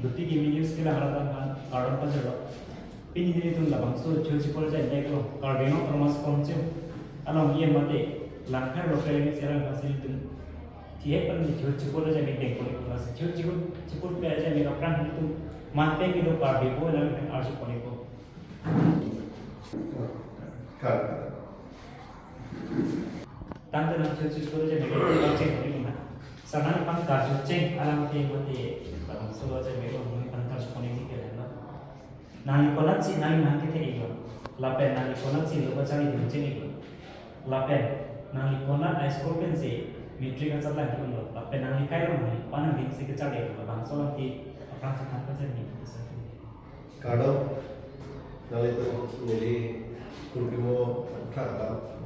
duti ki minus kila haratan kan carbon pa jero pini dili tun labang so chul chipol jai dai ko carbon promas konche along ye mate langkar lokal ni serang hasil tun tie pan ni chul chipol jai ni dek ko las chul chipol pe jai ni kapran tun mate ki do par be ko na arsu ko ko tanda na chul chipol jai ni dek cek ko ni na sana pan ka cek alam te mate so aja mero mun antar koneksi ke na nani konat si nani nang ke thei ko lape nani konat si lo bachari dunche ni ko lape nani konat ice copen si metric ka chala ki lo lape nani kai ro nani pana din si ke chale ko bang so ki apang sa khan ka ni kado nali to nili kurkimo thaka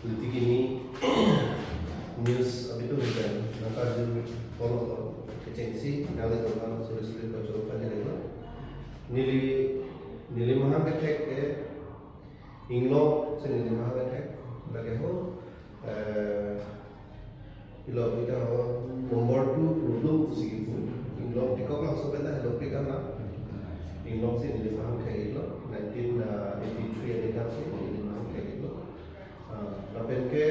litigini news abhi to hota naka jo follow karo agency nali to kan sulit ko jo kan ni nili mahabetek ke inglo se nili mahabetek lage ho ilo kita ho nomor 2 problem sigi inglo tikok lang so benda hello pikam na inglo se nili mahabetek ilo 1983 ada kan se nili mahabetek ilo lapen ke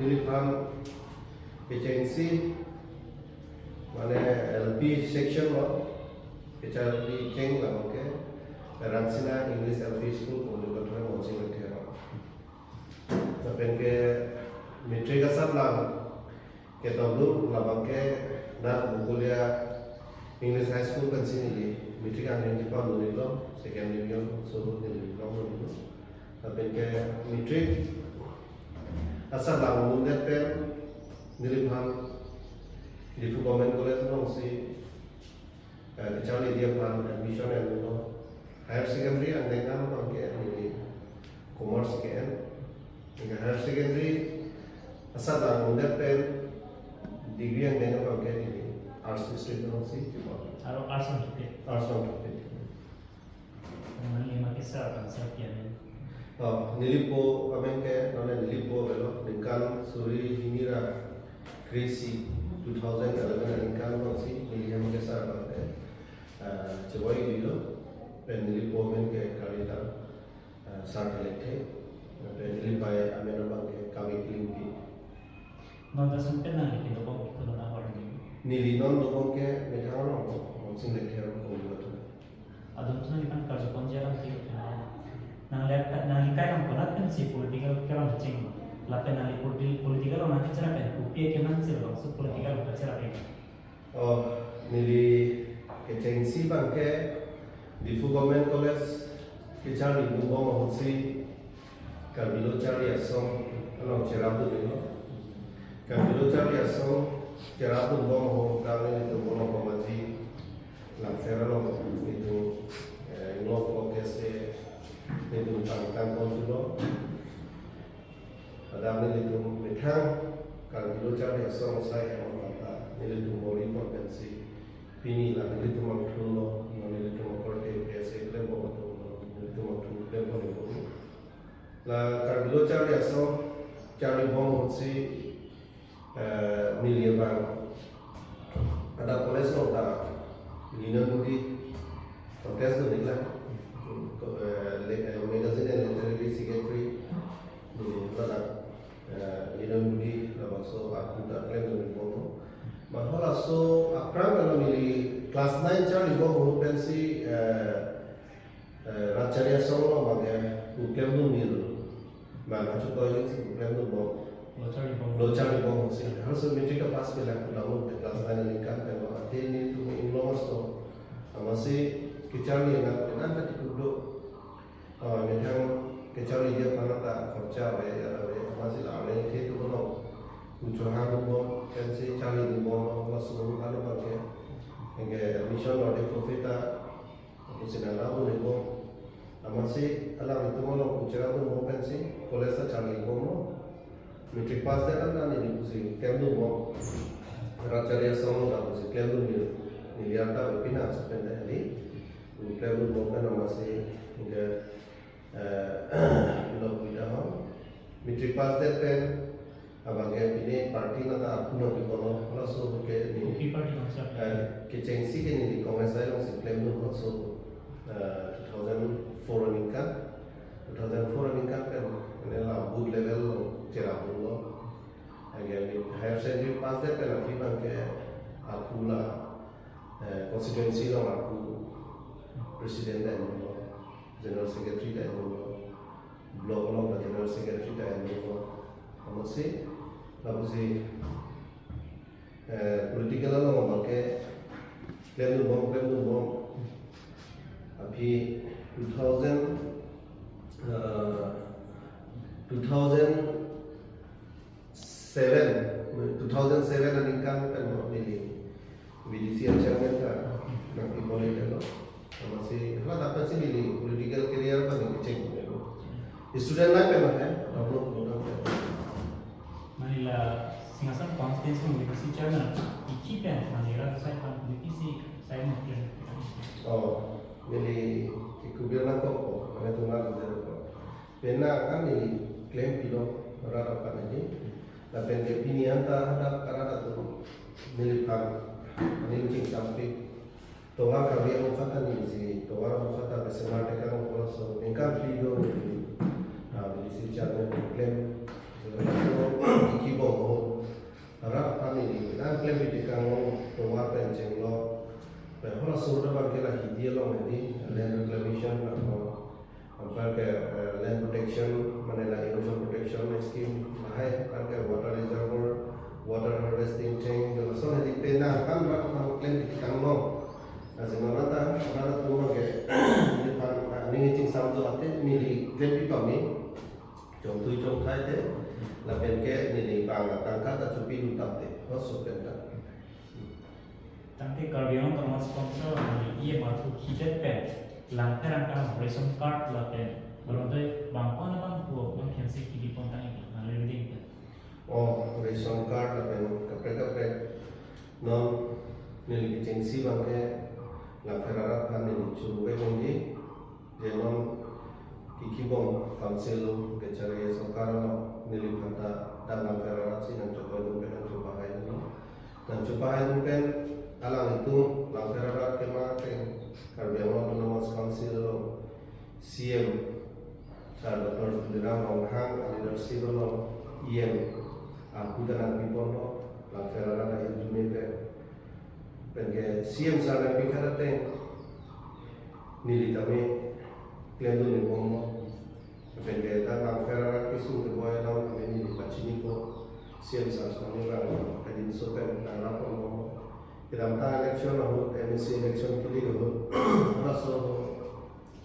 nili pam agency माने LP section में केचाली चेंग लाओ के रांसीना English LP school कोले बटरे मोचिंग रखे हैं तबें के मिट्री का सब लाभ के तबलू लाभ के ना बुकुलिया इंग्लिश हाई स्कूल कंसी नहीं मिट्री का अंग्रेजी पाल लोग लो सेकेंड डिवीजन सोलो डिवीजन लोग तबें के मिट्री असर लाभ मुंडे पे निरीक्षण di government college no si kecuali dia plan admission yang no higher secondary and then kan pakai ini commerce kan dengan higher secondary asal dah mudah pen degree yang dengan pakai ini arts stream no si aro arts subject mani makisa kan sapian nilipo kami ke nona nilipo belo dengan suri hinira crazy 2011 इनका नौसी मिलियन के साथ बनते चवाई दिलो पेनिली पोमेन के कारिता साथ लेते पेनिली पाए अमेना बंगे कामी क्लिंगी नंदा संपे ना लेकिन तो बहुत तो ना पड़ेगी नीली नॉन लोगों के मिठावन हो उनसे लेते हैं उनको बोलते हैं adum tuh kan kerja konjeran sih nang likai kan kolat kan si political kan cing lapen nali political orang bicara kan upia keman sih loh so political bicara kan oh nili agency bangke di government college kecuali bukan mahasiswa kalau cari asam kalau cerita dulu kalau cari asam cerita bukan kalau itu bukan pemaji langsung lo itu lo fokus itu tentang konsulo ada itu metang kalau cari asam saya mau kata itu mori potensi pini lah itu maklulo itu makorte biasa itu lah kalau cari asam cari bom si miliar bang ada polis nota Lina Budi kontes tu niklah magazine and literary secretary di mana Lina Budi langsung aku dah klaim tu nipono mahalah so akram kalau mili kelas 9 cari bom pensi Racarya Solo bagai klaim tu mil mana cukup lagi sih klaim tu bom lo cari bom sih harus mencari kepas bila lalu kelas 9 ni kan kalau hati ni tu inglos tu masih kecuali nak nanti dulu macam kecuali dia mana tak kerja masih lama itu tu kalau ucapan bom pensi cari di bom masuk kalau pakai enggak mission ada profita aku sedang lalu ni bom masih alam itu kalau ucapan bom pensi kolej cari bom metric pass dia kan ni kusi kemdu bom Racarya Solo dah kusi kemdu ni lihat tak pina sepeda ni kemdu bom kan masih enggak belum kita metric pass dia pen Abangnya ini parti nata aku nabi kono langsung ke Kopi ini party konsep. kecengsi ke ini kongresai langsung klaim nu langsung 2004 nikah 2004 nikah kan ini lah boot level cerah dulu again higher secondary pass deh kan akhir bangke aku lah constituency lah aku presiden dah dulu general secretary dah dulu blog lah general secretary dah dulu masih lalu political lah ngomong ke klaim tu bom अभी 2007 अनिकाम kan मिली BDC chairman था nanti boleh kalau masih lah apa sih milih political career apa nih cek student life memang kan Manila singasan constituency politisi chairman ikipen Manila saya kan politisi saya mungkin. oh milih ikubir nak kok mana tu nak ada pena kan milih claim pilo rara apa ni tapi opinion ta ada karena tu milih kan milih cing sampai toa kami yang kata ni si toa yang kata bersama dengan orang so engkau pilo milih si chairman claim iki bohong harap kami dan klaim di kangong toa penceng lo kalau sudah bagi lagi dia lo ini land reclamation atau apa ke land protection mana lah erosion protection scheme mahal kan ke water reservoir water harvesting tank kalau so nanti pena kan orang klaim di kangong asal mana ada tu ke ini kan ini cing sambil ate milih klaim di kami contoh thai te là bên kia ini bang tangkat atau cupi lutat te masuk penda Tapi kalau termasuk sponsor iya marfu hidup pen lantaran kan ration card lah pen belum tu bangkon apa buat bang cancel kiri pun tanya lalu dia oh ration card lah pen kapre non nilai agensi bangke la ferara kan ini curuh bengi jenon kiki bom council kecara sokar nilai kata dalam ferara sih dan coba dulu dan coba hai dulu dan coba hai dulu kan alang itu la ferara kemarin kalau yang autonomous council CM saat Dr. Dirang Longhang leadership lo IM aku dan people lo la ferara da itu mebe perché CM saat pikir ada nilai kami klien ni bomo perché la ferara kisu ke boy lawan ini bacini ko CM saat kami orang kadin sopen na rapor bomo dalam election atau MSC election kali itu, masuk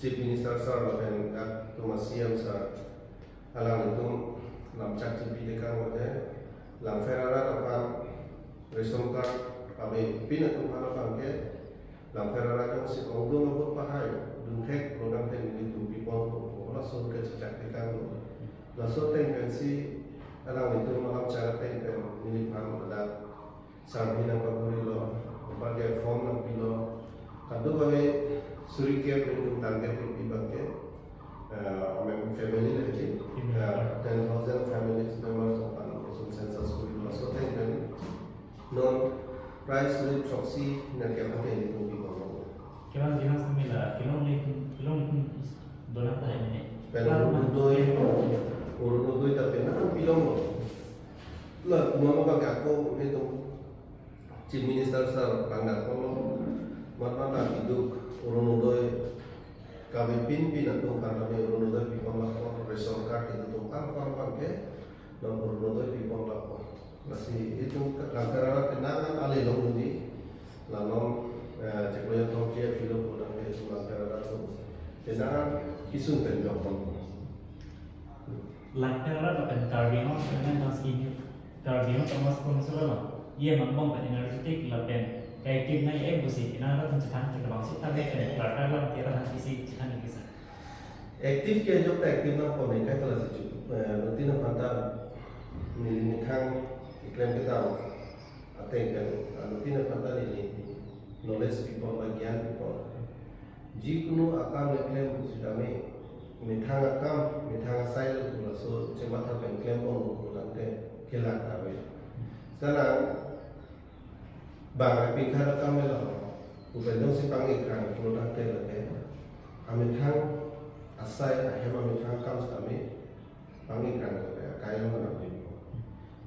Chief Minister sar dan tu masih sar, alam itu lamcak Chief Minister wajah, lam ferara apa ration card, kami pinat tu mana bangke, lam ferara yang si kongdong apa pahai, duntek program ini tu people, masuk ke cecak dekan, masuk tendensi alam itu malam cara tendensi ini paham ada sambil apa lo bagai form nak pilo kado bagai suri care untuk target yang dibagai family lagi 10,000 families members of an census pilo so then non price rate proxy nak apa yang itu pilo kira jelas semila kilo dolar tak ini pero urut tapi nak pilo lah mama bagai aku itu Chief Minister sar langgar kono mana hidup urun udoi kami pin atau karena urun udoi pipon lapor resort card itu tuh kan ke dan urun udoi pipon lapor masih itu langgar kenangan alih long ini lalu cekloya tokia film pulang itu langgar itu kenangan isun penjokon langgar apa pentarbion dengan masih tarbion termasuk konsulat ia membong pada energetik lapen kayak kimna ia busi ina rata cekan kita bangsa tapi kan kelakar lam kira nanti si cekan ini bisa aktif ke job aktif na pone kai telah sejuk berarti na pantar nilai nikang iklan kita atengkan berarti na pantar ini knowledge people bagian people jikunu akan iklan sudah nikang akam nikang saya so cemata iklan pun nanti kelak kami. Sekarang bang pikir kami lah, bukan dong si panggil kan, kalau tak kelak kami thang asai ahem kami thang kam kami panggil kan kaya mana pun.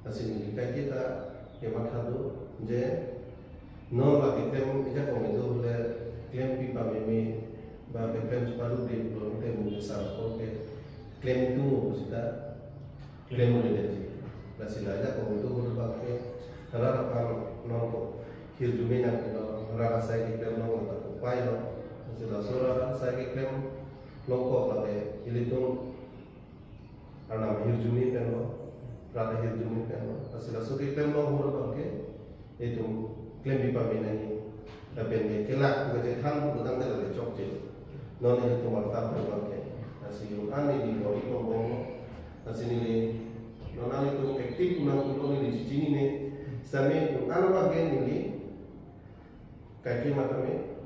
Asing kita kita hemat hadu je no lagi tem ija kami tu le claim pipa mimi ba claim separuh di belum tem besar oke claim itu kita claim boleh jadi. Masih aja kami tu boleh pakai harap kalau nongko hirjumi nak kita harap saya kita nongko tak upai lo masih dah surah saya kita nongko lagi ini tu anak hirjumi kan lo rada hirjumi kan lo masih dah surah kita nongko boleh pakai itu klaim di pabina ini tapi ni kelak kerja than bukan terlalu cok je non itu marta berbagai masih yuran ini di bawah pembong masih ni non itu aktif nang itu ni di sini ni sami yuran bagian ini kaki mata ni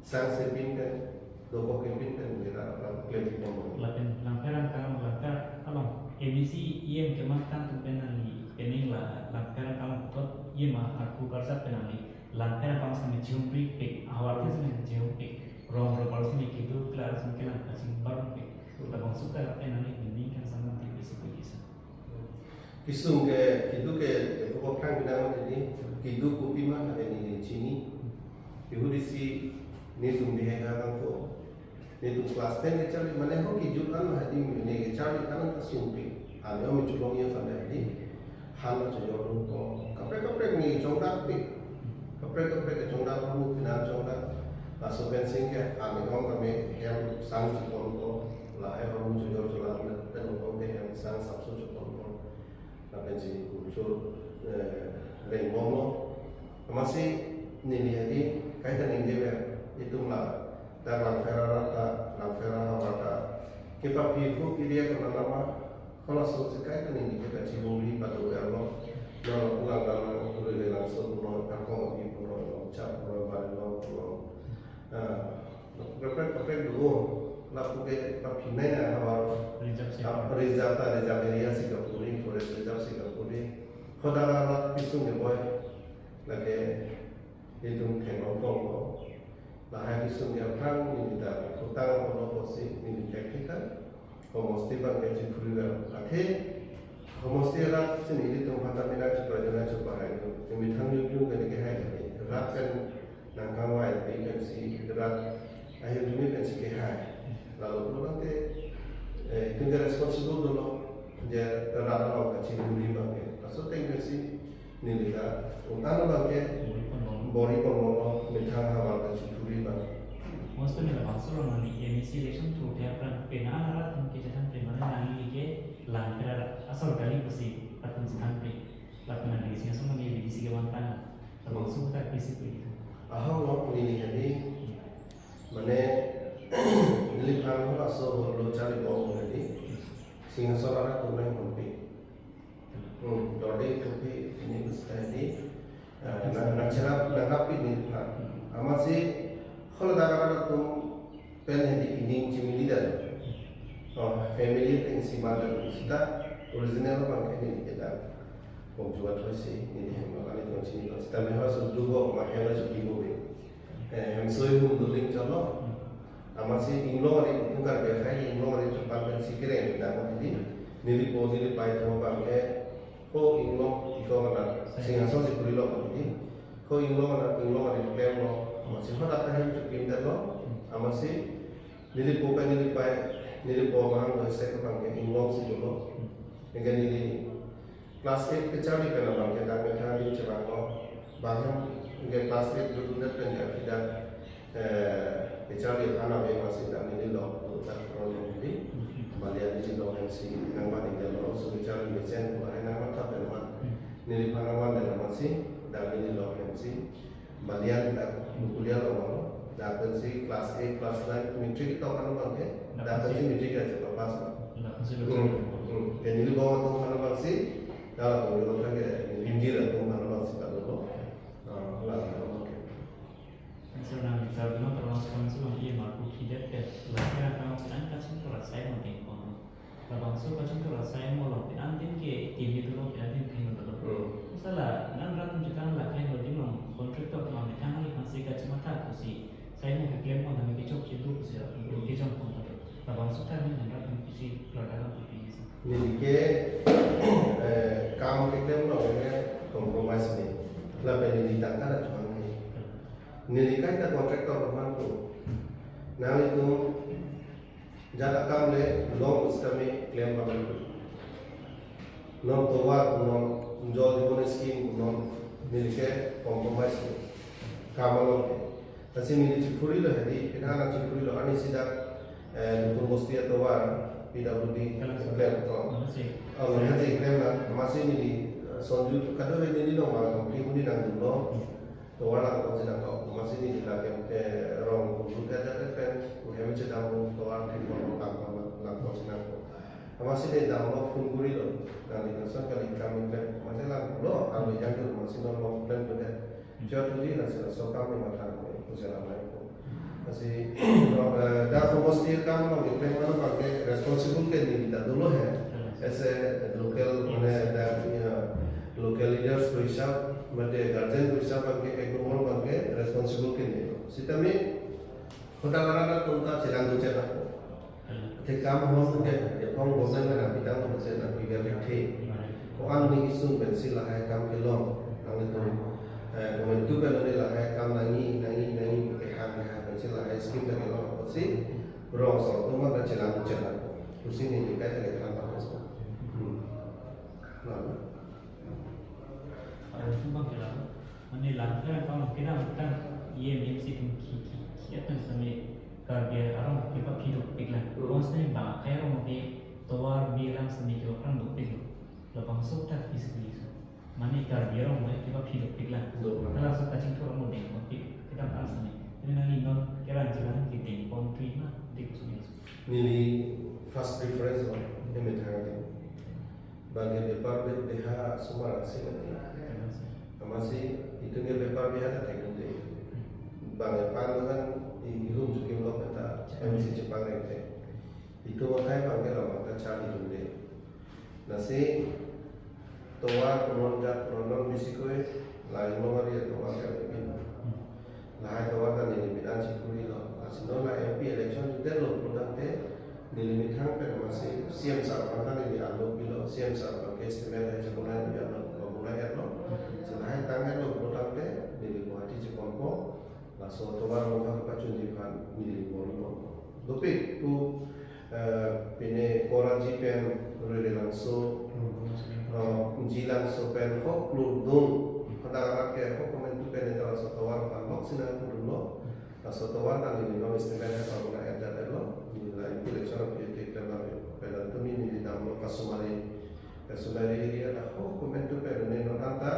sang sepin kan dua kepin kan kita klaim di pembong Lapen lamperan kalam lamper along ABC iem kematkan tu penali pening la lamperan kalam putot iem aku kerja penali lamperan kalam sami jumpi pik awal tu sami jumpi rom rom kalau sami gitu kelar sami kelam kasih baru pik labang suka penali ini kan sama tipis begitu. Kisung ke itu ke pokok kan bidang ini hidup kopi mah ada ni sini Yahudi ni sumber yang ko ni tu kelas 10 ke cari mana ho kijutan hadi ni ke cari kan kasumpi ada yang menculung yang sampai ini hal jauh ko kapre ni jongdak pi kapre ke jongdak bu kena jongdak masuk bensin ke kami kami yang sang cikon ko lah orang jujur jalan dan orang yang sang sabsu cikon ko bensin kucur rengomo masih ni jadi kaitan ini itu lah dalam ferrata kita pikir dia kena nama kalau selesai kan ini kita cibuli pada ulang dalam ulang langsung ulang kakong di ulang cap ulang balik berapa dulu lalu kita pindah awal Rizata area Singapura forest reserve Singapura khoda pisung ni boy lagi itu teknologi lah pisung yang kan ini dah khotang kalau posisi ini kita Homosti bangkai cipulga, akhir homosti rat sini itu mata mina cipulga cipulga itu, demi tanggung jawab kan kehai, rat kan nangkawai, kan si rat akhir dunia kan si kehai, lalu nanti itu dia responsible dulu, dia rat lawan cipulga bangkai, asal tinggal si ni dia, utama bangkai, bori pemolo, mitang hawal kan cipulga bangkai. Maksudnya dalam surat nani emisi election tu dia akan pena alat mungkin jangan pena nani ke langkah asal kali pasti patun sekali lakukan analisis semua ni di sisi wantan termasuk tak bisi begitu. Aham lo ini jadi mana nilai asal lo cari bawah jadi sehingga seorang tu main kompi. Dodi kompi ini mesti nak cara nangkapi ni amat sih kalau dah tu pen di ini cimili dah, family yang si mana kita original bangkai ni kita jual tu si ni dia makan itu cini kita mehwa sudu go mahela sudu go be, hamsoi pun duling calo, amasi inglo ni itu kan berkai inglo ni cepat dan sikire kita ni nili posisi pai tu bangkai, ko inglo iko mana singason si kurilo ni, ko inglo ni plan lo. Masih ada yang cukup pintar lo, masih nilai bukan nilai mahal dari sektor bangkai ingong sih dulu, dengan nilai kelas 8 kecari kan bangkai kami kali cepat lo, bahkan dengan kelas 8 dulu dan tidak kecari anak yang masih tak nilai lo, tak terlalu nilai, balian nilai lo yang si yang paling jauh so kecari mesin kemarin nama tak dalam nilai panawan dalam masih dan nilai lo yang si balian tak kuliah lo dapat si kelas A kelas 9 metrik kita kan bangke dapat si metrik aja pas dan ini bawa tu kan bang si dalam kalau kita injil atau kan bang si tak dulu lah bangke Sebenarnya kalau kita termasuk langsung dia mampu tidak ke lahir kamu sedang kasih tu rasa yang mungkin kalau bangsu kasih tu rasa yang mau lakukan antin ke tim itu lo antin ke la pe ni ta ka da chuang ni kai ta contractor man tu na itu jada kam le long system claim ba non to wa non jo de scheme non milke compromise kamalo asi mili chikuri lo hedi ina chikuri lo ani sida tu bosti to wa PWD claim to au na je claim na masi mili sonju kado le ni lo ma company muni na do to wa la ko sida to masi mili la ke rong ku ka da pen ku hem che da to wa ti ko la ko sida ko masih di dalam fungkuri lo, kali kasar kali kami plan, masih lah lo kami yang tu masih non plan tu deh. Jauh tu dia nasi so kami makan ko, masih lah lain ko. Masih dah fokus dia kami lo plan mana pakai responsible ke ni kita dulu है. ऐसे local mana dah local leaders को हिसाब, मध्य guardian को हिसाब pakai ekonomi pakai responsible ke ni. Sita mi, kota mana tu tak sedang tu cakap. Thế cam hôm cái phong bộ dân là bị đăng một dân là bị cái việc thế có ăn đi xung quanh xin là hai cam cái lon ăn cái tôi của mình tu bên đây là hai cam nangi cái hai bên xin là hai skin cái lon có gì rồi sau đó mà đã chỉ làm một trận là tôi xin đi cái này làm bao nhiêu Bang kira, mana langkah kalau kita kita EMC tu kita sampai kerja orang kita hidup pikirlah. Maksudnya bah, kaya orang mungkin tawar bilang sendiri orang duk pikir, lepas masuk tak physically so. Mana kerja orang mungkin kita hidup pikirlah. Kalau suka cingkir orang mungkin kita tak sendiri. Jadi nanti non kira jalan kita di country mah di sini. Mili first preference on emitang bagi depar deha semua sih masih itu dia depar dia ada teknik bagi pandangan ilmu juga lo kata MC Jepang itu itu makanya panggil orang kata cari dulu nasi toa penon bisikoi lain nomor dia toa kali ini lah toa kan ini bidan cikuri lo nasi nol lah MP election juga lo produk deh nilimitang pen masih siam sarpan kan ini alo bilo siam sarpan ke istimewa sekolah dia lo mulai lo selain tangan lo produk deh nilimuati Jepangko langsung toa lo kan kacun jikan nilimuati Tapi tu pine koraji pen rele langsung jilan so pen ho kludung kadang-kadang ke ho komen tu pen itu langsung tawar kan lok sinan tu dulu langsung tawar kan ini non istimewa kalau nak ada lo nilai election of the kan pen tu ini di dalam kasumari dia dah ho komen tu pen ini non ada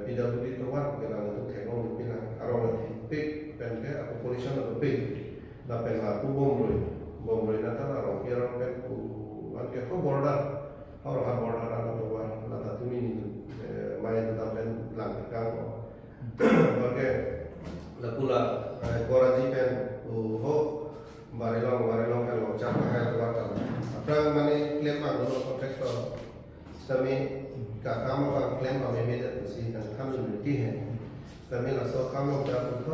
PWD tawar kalau itu teknologi bilang kalau pik pen ke aku polisi nak pik dapat lah tu bom boleh nanti lah orang kira orang ku angkat kau border ada tu war nanti tu ini main tu dapat langkah bagai lakula koraji pen ho barilong kalau cakap hai tu apa mana klaim apa dulu kontraktor kami kamu kan klaim apa beda tu sih dan kami berhenti kami lah so kamu dah tu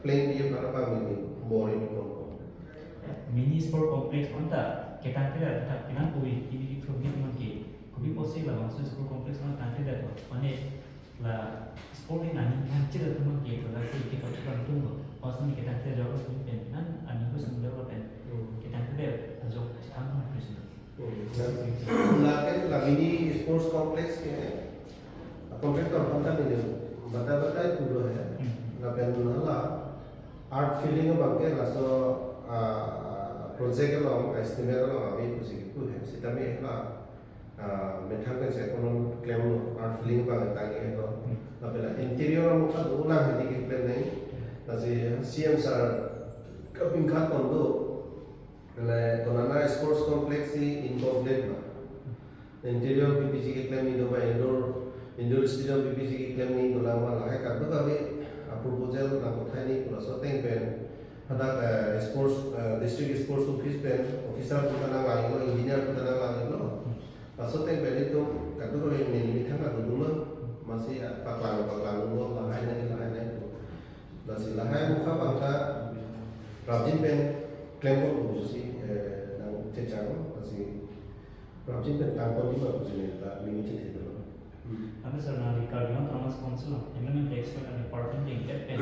plain dia berapa ini boring itu. Mini sport complex mana kita tidak tak kenal koi ini problem mungkin. Koi possible lah masuk sport complex mana tak ada tu. Mana lah sport ini ani hancur tu mungkin. Kalau kita cakap tu, pasal kita tidak jauh tu pen, nan ani pun semula pen. Kita tidak jauh sama tu. Lah mini sports complex ke kontraktor kontak ini, benda itu dulu ya. Lah pen lah art feeling bangke laso project lo estimate lo abi pusi itu है सीधा में ना मेथड के से कोनो claim lo art feeling bangke ताकि तो अपना interior में मुझे दो ना है दिखे plan नहीं ताकि CM सर कपिंग खात कोंडो ले तो ना sports complex ही incomplete ना interior PPG के claim नहीं दो indoor stadium PPG के claim नहीं दो लामा ला है कर दो कभी proposal na kothai ni pura so teng pen ada sports district sports office pen officer ko na la lo engineer ko na la lo so teng pen itu kadu ko ni ni thang na dulu masih paklan lo la hai na itu la si la hai mukha bangka rajin pen claim ko si na cecang masih rajin pen tangko di ba ko ni ta limit itu. Karena sana di Cardinal Thomas Consul, Element Expert and Department in Japan.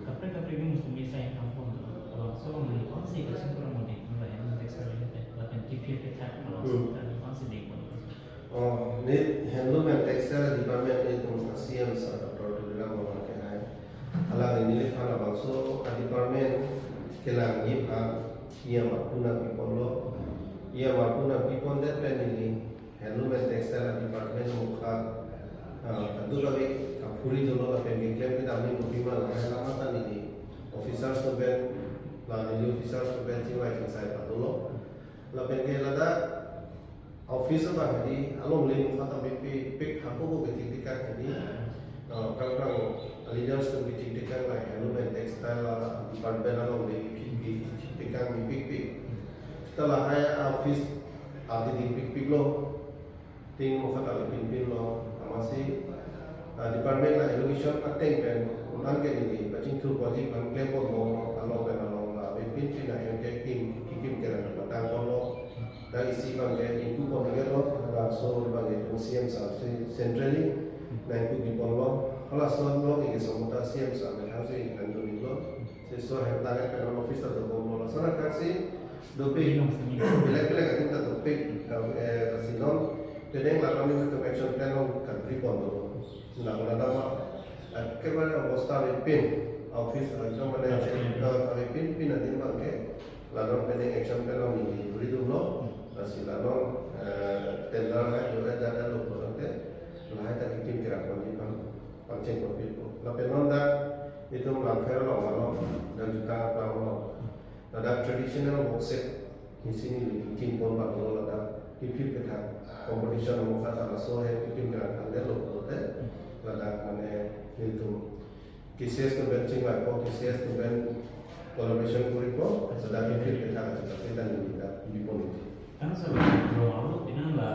Kapre ini mesti bisa yang kampung tu. Kalau so mesti konsi kerja kurang mudi, mulai Element Expert ini lapan TPA kita kalau tadi konsi dek pun. Oh, ni handloom and textile department ni tu CM sa Dr. Bilang orang kena. Alang ini lepas abang so department kelang ni ia mapuna people lo, ia mapuna people that pen ini handloom and textile department muka tentu kami kapuri dulu lah pen klaim kita ambil bukima lah lama kan ini officers tu pen lah ini officers tu pen ciwai cincai patulo lah pen kelada officer bang jadi along link kata pick aku ko ketika jadi kang leaders tu ketika lah handloom and textile department along link ketika pick setelah saya office ada di pick lo ting mo kata pimpin lo masih department lah education attend pen unan ke ini bacing tu project kan claim ko mo along lah pimpin lah yang kikim kira batang lo dari isi bangke itu ko ngelo so bangke CM sa centrally na itu di polo ala so lo ke somota CM sa me hase kan do lo so have target kan office to mo sana kasi dope bila kita dope sinon jadi lah kami untuk action plan kan prepon dulu. Nah kalau nama kemarin posta pin office itu mana kami pin nanti bangke lalu pending action plan ini beri dulu. Lalu tender lah juga ada logo nanti. Lalu kita kirim kira kira pancing kopi itu. Lalu nonda itu melakukan lo dan juga apa lo. Ada traditional workshop di sini kirim pun bakal ada kirim kita. Competition mo kata so hai kikim kira kande lo bote lada mane itu kisses to benching la ko kisses to ben collaboration kuri ko sada kikim kita kita kita dipon Kan sebab bro dengan la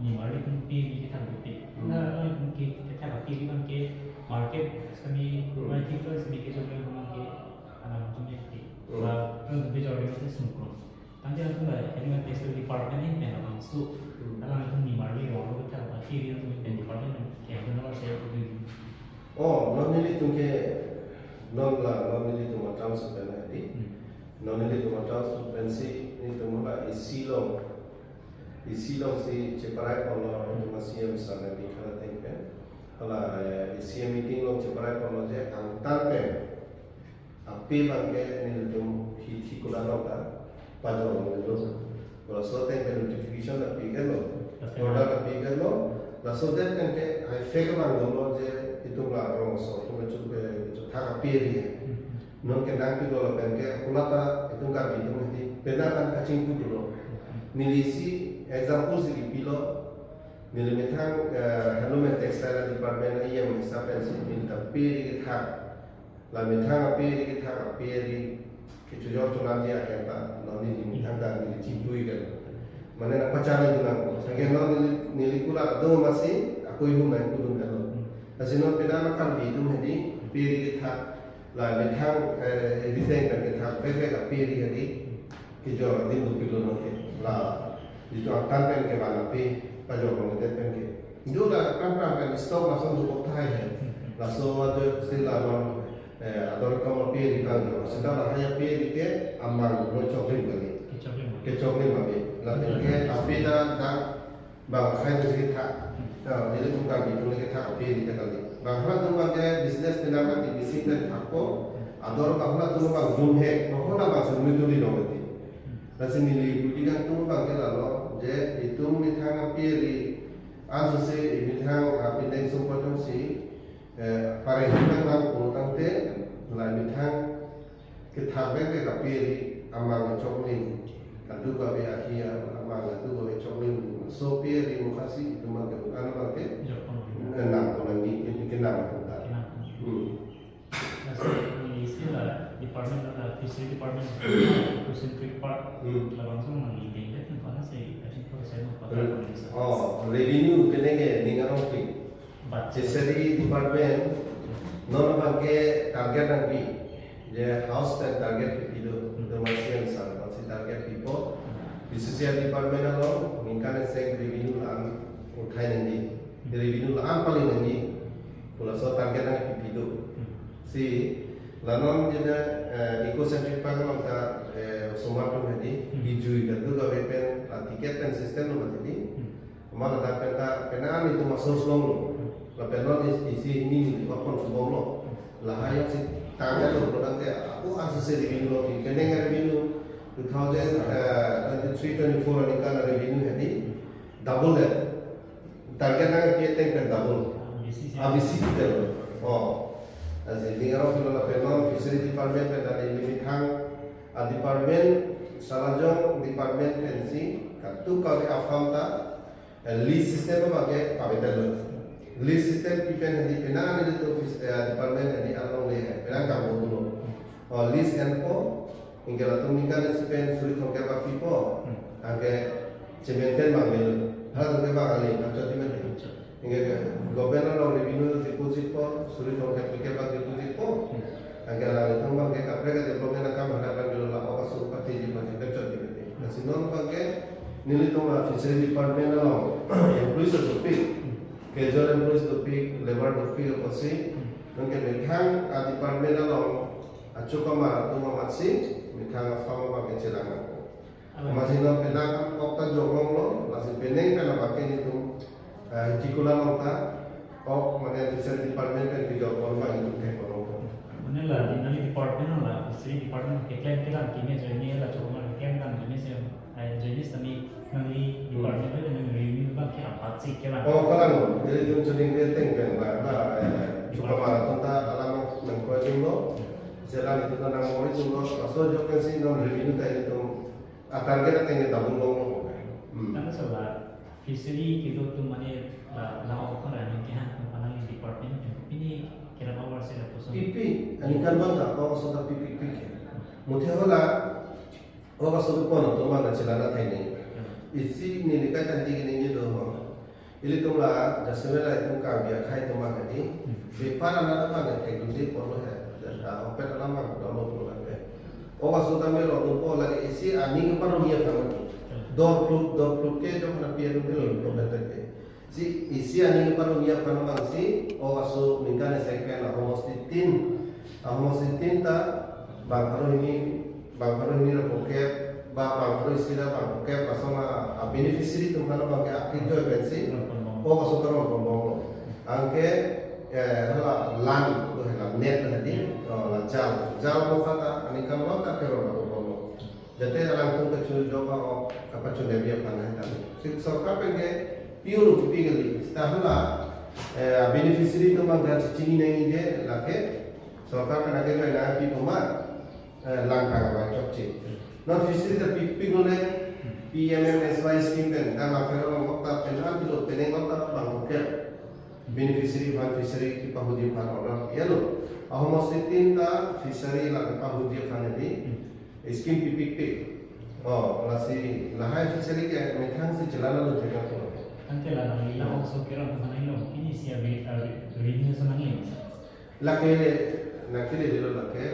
ni mari pun pi kita bukti na pun kita bukti kan ke market kami multiple speakers orang ke anak macam ni la kan bijak orang itu semua nanti aku lah ini kan textile department ini yang langsung alam itu ni mari orang kita bukti dia tu yang department yang benar saya itu oh non ini tu ke non ini tu macam sebenarnya non ini tu macam pensi ini tu mula isi long si ceparai kalau itu masih misalnya di kana tempen kalau isi meeting long ceparai kalau je angtan pen api bangke ini tu hikulan apa pajak itu kalau soalnya pen notification tapi kan lo order tapi kan lo lalu dia kan ke efek bang lo je itu lah orang so itu macam itu tak api dia non kenang tu lo pen ke kulata itu nggak itu nanti benar kan kacing tu lo nilisi example segi pilo nilimitang handloom and textile department iya mengisahkan si minta piri kita la mitang piri kita piri kecujur cuman dia kata nanti dimitang dan dicipui kan mana nak pacana juga sebagai non nilikula do masih aku ibu main kudung kan asino peda makan di itu hadi piri kita la mitang design kan kita peke piri hadi kecujur di pilo nanti la itu akan pen ke mana pi pajak pengedet pen ke itu lah kan kan stok langsung cukup thai langsung ada istilah non ador kamu pi di kan setelah hanya pi di ke amang lo coklin kali ke coklin kali lalu ke api dah bang khai tu kita jadi bukan itu lagi tak api di kali bang khai tu bang ke bisnes penamat di bisnis dan aku ador kahla tu bang zoom he bahwa bang zoom itu di nomor Nasi nili budikan tu bagi lalu, je itu mitang piri, asose mitang api dan sumpah si, para hidup orang pun te, lain mitang kita bagi piri amang coklin, kadu babi akhir amang kadu babi coklin, so piri mukasi itu mangke bukan mangke, enam orang ini kenal tu tak. Istilah department ada fishery department, fishery park, langsung mengintai itu kan saya oh revenue kena ke dengan orang fishery department non pakai target nanti je house dan target itu masih sama masih target people fishery department alone mungkin saya revenue lang utai nanti revenue laan paling lagi pula so target nang pipido si lanon jena ecocentric program ka semua tu hadi hijui gadu ga pen tiket pen sistem no hadi mana da penaan itu masuk long la penon isi ini di wakon subong lo la hayat si target lo produk te aku asase revenue lo keneng revenue 2023-24 ni kan revenue hadi double that target nang kita pen double abisi kita oh as ini kalau kita lakukan fishery department pada limit hang department salajong department pensi katu kali afam ta list system bagi kapital list system pipen di pena ada tu department di along le pena kamu dulu list info hingga tu nikah disipen sulit hongkar bagi po agar cementen bangun hal tu kebak kali macam tu macam hingga governor law revenue deposit po sulit hongkar pikir bagi deposit po agar lalu tu bagi kapre ke development akan berhadapan dulu lah awak suruh pati di macam macam tu nasi non bagi nilai tu lah fishery department law employees topik casual employees topik labor topik apa sih mungkin mereka department law acuh kamar tu masih mereka faham bagi celangan masih nak penang waktu jogong lo masih peneng kan pakai itu cikulan waktu oh mana fishery department kan tiga orang itu kayak orang mana lah di nali department lah fishery department keklaim kita kini jadi lah cuma keklaim kan jenis yang jenis tadi nali department itu dengan review bagi apa sih kira oh kalau jadi tu jadi dia tengkan lah cukup malah tentang alam nangkau jumbo jalan itu nang mau itu lo asal jokan sih non revenue tadi itu target tengah tabung lo karena sebab fishery itu tu mana lah orang yang kian mana di department ini kira apa sih lah pusat pipi ani kan bang tak kau sudah pipi mungkin lah orang sudah pun tu mana celana tadi isi ni dekat tadi gini je doh ini tu lah jasmela itu kaya khai tu mana ni bepa anak apa ni kayak perlu ya open alam download program orang sudah melo tu lagi isi ani kepada dia kamu dor pluk ke tu mana pian tu program tadi si isi ani kepada dia kamu si orang su minggan sekali lah homostitin ta bangkaro ini lah pokok bangkaro isi lah pokok pasal beneficiary tu mana bangke aktif tu pensi orang su terus ngomong angke lan tu lah net tadi jal mo kata ani kan lo tak kero lo jadi langsung ke curi joba apa curi dia panah tadi si sorka penge pure pigali setahula beneficiary tu mang cini nai je lake sorka kan ada kan nabi pemar langkah apa cocok non fishery tapi pigole PMMSY scheme kan nama kero waktu penal itu peneng waktu bangke beneficiary van fishery ki pahudi van orang ya lo homostitin ta fishery la pahudi van di scheme PPP oh lasi lahai fishery ke mekhang si celana lo jaga ko nanti lah nang ilang so kira mana ilang ini siya revenue sa nang lake nakile dilo lake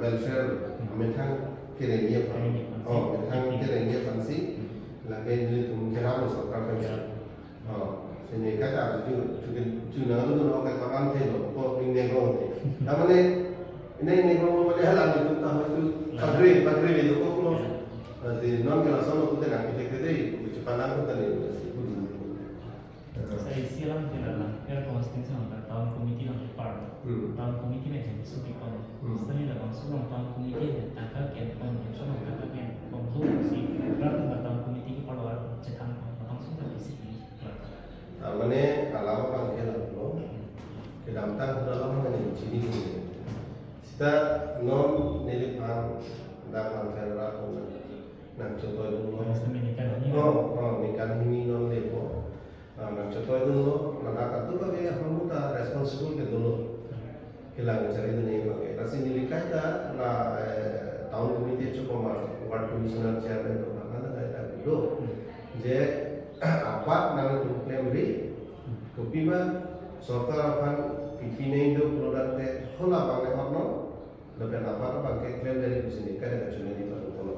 welfare mekhang kirengnya pan oh mekhang kirengnya pan si lake dilo tum kira mo sarkar kan oh ini kata tu nang lu nak kata kan thelo ko ning negro te amane ini negro mo le halang itu tahu itu padre itu ko lo di non kala sono tu nak kita kete itu panang tu tadi saya silam tidak lah kira konstitusi orang tahun komiti orang department tahun komiti macam suki kon setelah dah masuk orang tahun komiti angka kian kon sono kata kian kon tu si berapa tahun komiti kalau orang cekan langsung dah isi amane alawa kan kela lo kedamta dalam ni cini ni kita non nilipan dalam kera ko nak contoh dulu nikah ini non lepo nak contoh dulu nak tu bagi hamuta responsible ke dulu kela cari ni bagi kasi nilikah ta na tahun komite cukup ward commissioner chairman tu mana ada dulu je apa nama tu klaim beri kopi mah sorkar akan pikirnya itu produk teh hola pakai apa lebih apa pakai klaim dari sini kan ada cuma di baru hola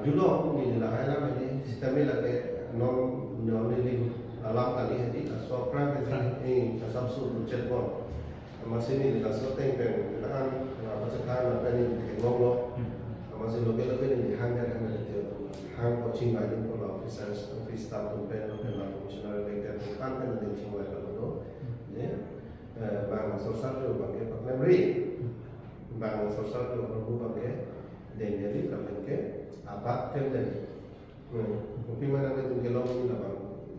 dulu ni lah lah ni sistemnya lagi non ini alam kali hati asal perang ini asal suruh jet bon masih ini asal tengpeng kan apa sekarang apa ini teknologi masih lebih ini hanya itu hang coaching bagi para officers office staff pen commissioner leader kan ini semua kalau ya bang sosial itu bagi memory bang sosial itu orang bagi dan jadi kalau ke apa kerja mungkin mana itu kalau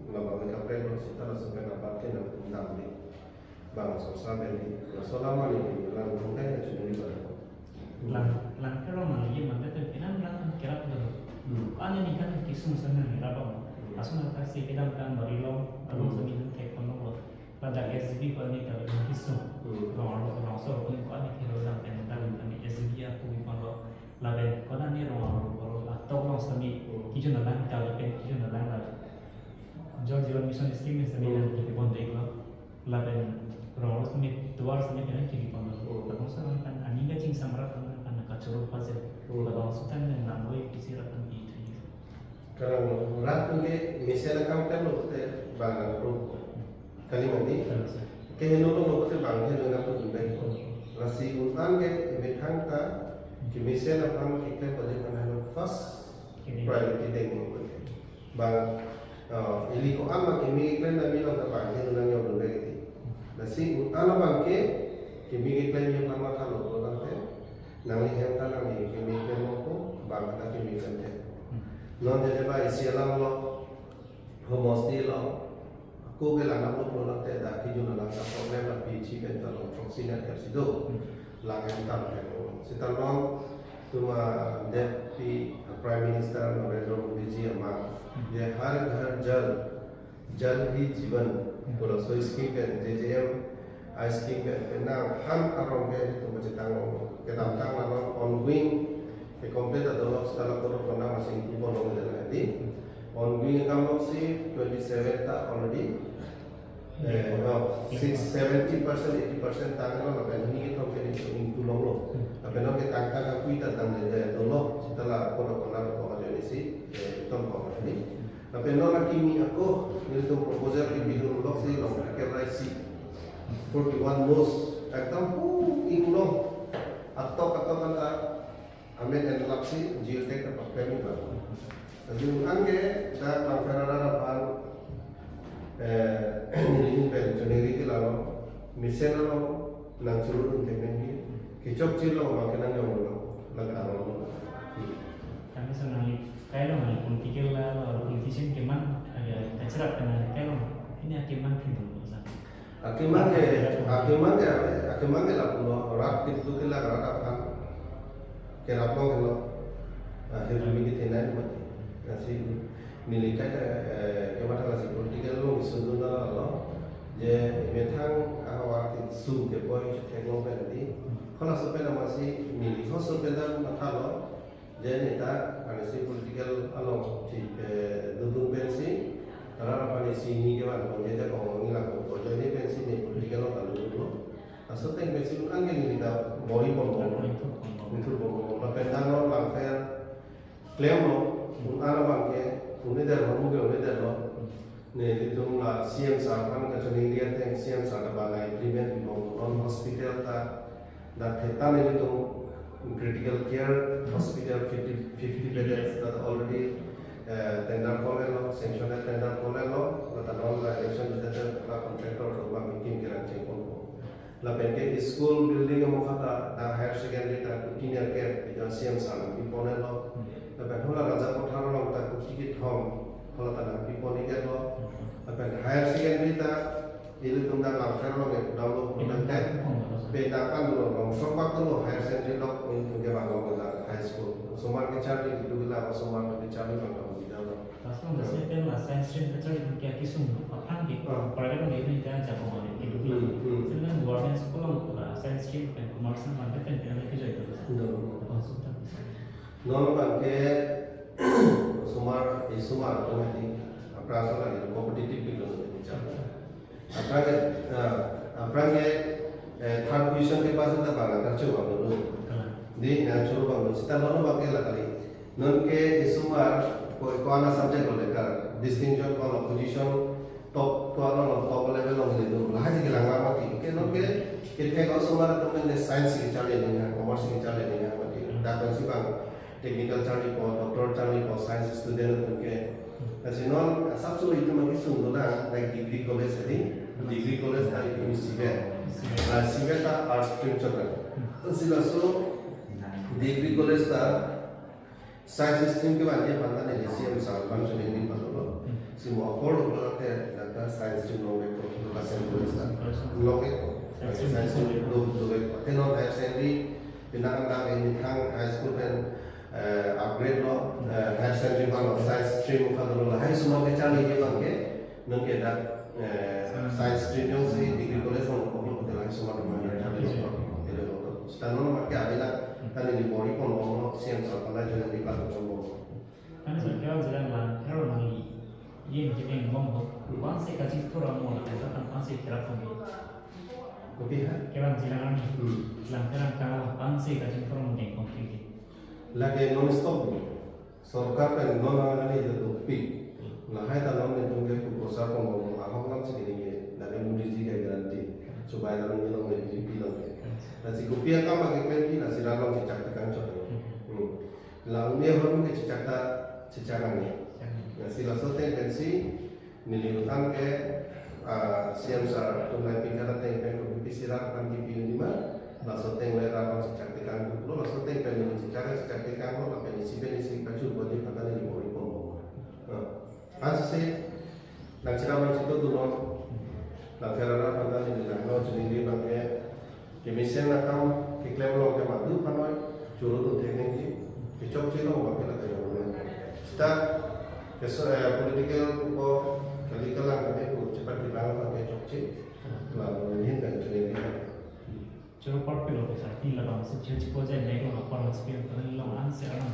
labang kapre setelah sampai dapat ke nanti bang sosial ini selama ini dalam mungkin itu jadi lang kalau malah mana tu kita lang kerap dulu ane ni kan kisah sana ni rabang asal nak kasih kita kan barilong along sini ke kono pada SB ko ni kalau kisah orang so ko ko ni kiro lang kan dalam kami SB aku kono laben kono ni orang atau orang sini kita nak lang kalau kita nak lang lah George Mission Scheme sini dan kita pun deklo laben orang sini tuar sini kan kita pun kalau so kan ani gacing samara kan kacau pasal kalau sultan dengan boy kisah akan itu kalau rat punya misalnya kamu kan lo tu bang lo kali mandi kaya lo tu bang he lo nak tu juga nasi untan ke metang ka कि मिसेल अपन कितने बजे करना है first priority देंगे bang ili ko ama kimi iklan na mi lang bang he lang yo dole ti nasi ana bang ke kimi iklan yo kama ka lo lang te nang he ta na mi kimi iklan mo ko bang ta kimi iklan te non de ba isi lang lo ho mosti lo ko ke lang na lo lang te da ki jo na lang ta problem la pi chi ben ta lo proxy na ke si do lang he ta ke si ta lo tuma deputy prime minister Narendra Modi ji ama ये हर घर जल ही जीवन बोलो सो स्कीम पे JJM आई स्कीम पे ना हम करों के तो मुझे तांगो के दाम तांग ना ongoing के कंप्लीट अदलो स्टाला करो करना मशीन की बोलो मुझे लगा दी ongoing काम लोग सी 27 ता ऑलरेडी 70% 80% तांग ना पे नहीं के तो के इनको लोग अब ना के तांग का कोई ता तांग दे दलो स्टाला करो करना को जो सी tom ko ni na peno na kimi ako nito proposal ki bidon lok si long ke raisi 41 most ekdam inglo atto kata amen en lapsi geotech ka pakemi ba jadi ange da pangkarara ban ni pe joneri ti lalo misena lo nang churu teknologi kichok chilo ma kenan yo laga ro kami senang kalau mana political lah atau politician keman ada acara kena kalau ini keman pintu besar. Akiman ke lah pulau rak itu ke lah rak apa kerap lo kalau hidup ini kita naik mati. Nasi nilai keman kalau si political lo misudu na lo je metang awak itu ke boy teknologi tadi. Kalau sampai nama si nilai kalau sampai dah mata lo jadi kita anasi political along di duduk pensi, karena apa ni sini kewan menjadi orang ni lah kalau jadi pensi ni political orang dulu, asal teng pensi tu kan ni kita bori pun itu pun, lepas dah langfer claim lo, anak bangke, dah orang dah ni itu lah CM sarkan macam ni dia teng CM sarkan balai implement di non hospital dah kita ni itu critical care hospital 50 beds that already tender kolelo sanction tender kolelo that non election that la contractor ro ba meeting kiran che ko la penke school building mo khata da higher secondary ta senior care ida CM sana piponelo la ben hola raja kothar lo ta ticket home hola ta piponi ke lo la ben higher secondary ta ilu tungda la karo ke download content beda kan lo sobat lo higher secondary lo untuk bangun high school semua kecari itu bila semua kecari bangun di dalam Pasal nasi pen lah science stream kecari mungkin kisum apa ni perkara ni itu jangan jago ni itu dulu sebelum government sekolah lah science stream pen commercial mana pen pen lagi jadi tu non bangke semua automatic apa asal lagi kompetitif itu bicara apa ke third position के पास था बाला कर चुका बोलो the natural बालो सिता लोनो बाके luckily none के इसुमार कोई कोना सब्जेक्ट को लेकर डिस्टिंक्शन कोना position top level long itu lah sih kita nggak mati kan oke kita kalau semua temen science kita cari dengan commerce kita cari dengan mati dan sih bang technical cari po doctor cari po science student oke kasi non sabtu itu mungkin sungguh lah like degree college tadi itu sivet ta arts stream cakap sila so degree college ta science stream ke bagian pantai ni siapa sahabat macam ini patut semua akor berarti data science stream logo lokasi college ta logo science stream logo tenon higher secondary pinang ini kang high school dan upgrade lo higher secondary mana science stream kalau lo high semua kecari dia bangke nengke dah science stream yang si degree college orang kalau kita lagi semua mana cari lo itu standar macam ada tadi di body pun orang siang sekolah jangan dipakai semua. Karena sekarang sedang kalau nanti ini kita yang ngomong, bangsa kaji kurang mau kita tentang bangsa kira kami. Okey ha? Kira jangan ni, lantaran kalau bangsa kaji kurang mau konflik. Lagi non stop ni, सरकार का non आने जो तो पिक, ना है तो non itu के proposal को mau apa kan sih ini, dari mudik juga garanti, supaya dalam ini non ini bilang. Nasi kopi apa pakai kopi nasi ralam cecak tekan coba. Lalu dia orang ke cecakan ni. Nasi langsung pensi niliutan ke siam sar tunai pingkara teng kopi sirat kan di lima. Langsung teng ralam cecak tekan dulu langsung teng pengen cecak tekan lo apa isi baju buat di pantai di bawah pom. Asal nak ceramah itu dulu. Nak ferara pantai di dalam jadi bangke Kemisian nakam kiklem lo ke madu panoi juru tu teknik ni kicok cilo apa kita tengok. Kita kesal political ko kali kalang kami ko cepat dibangun pakai cokci lalu ini kan jadi dia. Juru parpil itu sahaja, lalu masuk cuci pojok, mereka nak parasipin, kalau lalu ansur orang